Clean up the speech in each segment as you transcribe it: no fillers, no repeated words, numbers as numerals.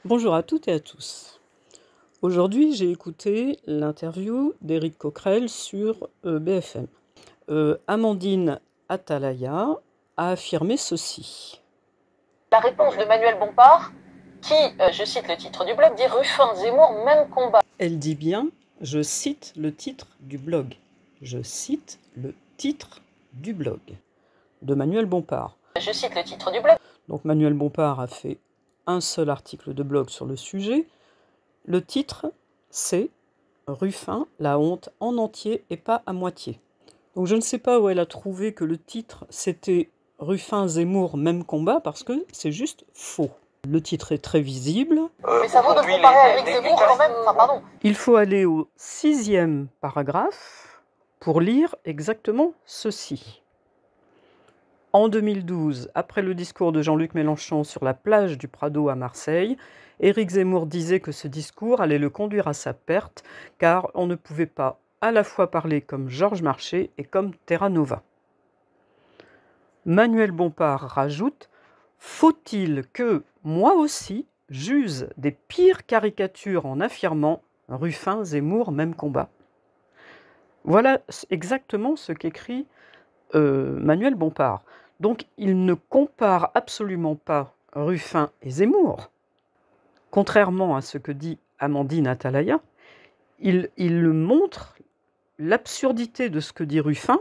Bonjour à toutes et à tous. Aujourd'hui, j'ai écouté l'interview d'Éric Coquerel sur BFM. Amandine Atalaya a affirmé ceci. La réponse de Manuel Bompard, qui, je cite le titre du blog, dit Ruffin, Zemmour, même combat. Elle dit bien, je cite le titre du blog. Je cite le titre du blog de Manuel Bompard. Je cite le titre du blog. Donc Manuel Bompard a fait un seul article de blog sur le sujet. Le titre, c'est Ruffin, la honte en entier et pas à moitié. Donc je ne sais pas où elle a trouvé que le titre c'était Ruffin, Zemmour, même combat, parce que c'est juste faux. Le titre est très visible. Mais ça vaut de comparer à Éric Zemmour quand même, enfin pardon. Il faut aller au 6e paragraphe pour lire exactement ceci. En 2012, après le discours de Jean-Luc Mélenchon sur la plage du Prado à Marseille, Éric Zemmour disait que ce discours allait le conduire à sa perte, car on ne pouvait pas à la fois parler comme Georges Marchais et comme Terra Nova. Manuel Bompard rajoute « Faut-il que, moi aussi, j'use des pires caricatures en affirmant « Ruffin, Zemmour, même combat ». Voilà exactement ce qu'écrit Manuel Bompard. Donc il ne compare absolument pas Ruffin et Zemmour. Contrairement à ce que dit Amandine Atalaya, il montre l'absurdité de ce que dit Ruffin,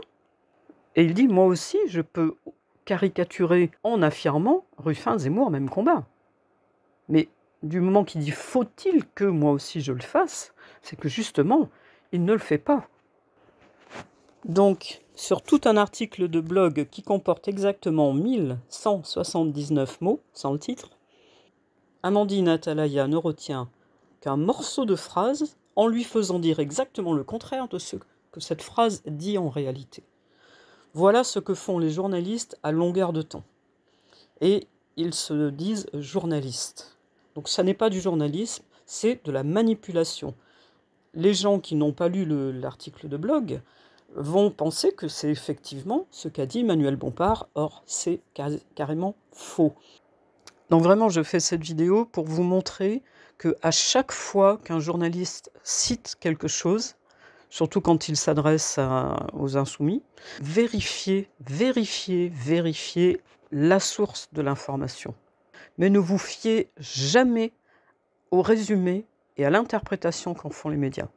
et il dit « moi aussi je peux caricaturer en affirmant Ruffin, Zemmour, même combat ». Mais du moment qu'il dit « faut-il que moi aussi je le fasse », c'est que justement, il ne le fait pas. Donc, sur tout un article de blog qui comporte exactement 1179 mots, sans le titre, Amandine Atalaya ne retient qu'un morceau de phrase en lui faisant dire exactement le contraire de ce que cette phrase dit en réalité. Voilà ce que font les journalistes à longueur de temps. Et ils se disent journalistes. Donc ça n'est pas du journalisme, c'est de la manipulation. Les gens qui n'ont pas lu l'article de blog vont penser que c'est effectivement ce qu'a dit Manuel Bompard, or c'est carrément faux. Donc vraiment, je fais cette vidéo pour vous montrer qu'à chaque fois qu'un journaliste cite quelque chose, surtout quand il s'adresse aux insoumis, vérifiez la source de l'information. Mais ne vous fiez jamais au résumé et à l'interprétation qu'en font les médias.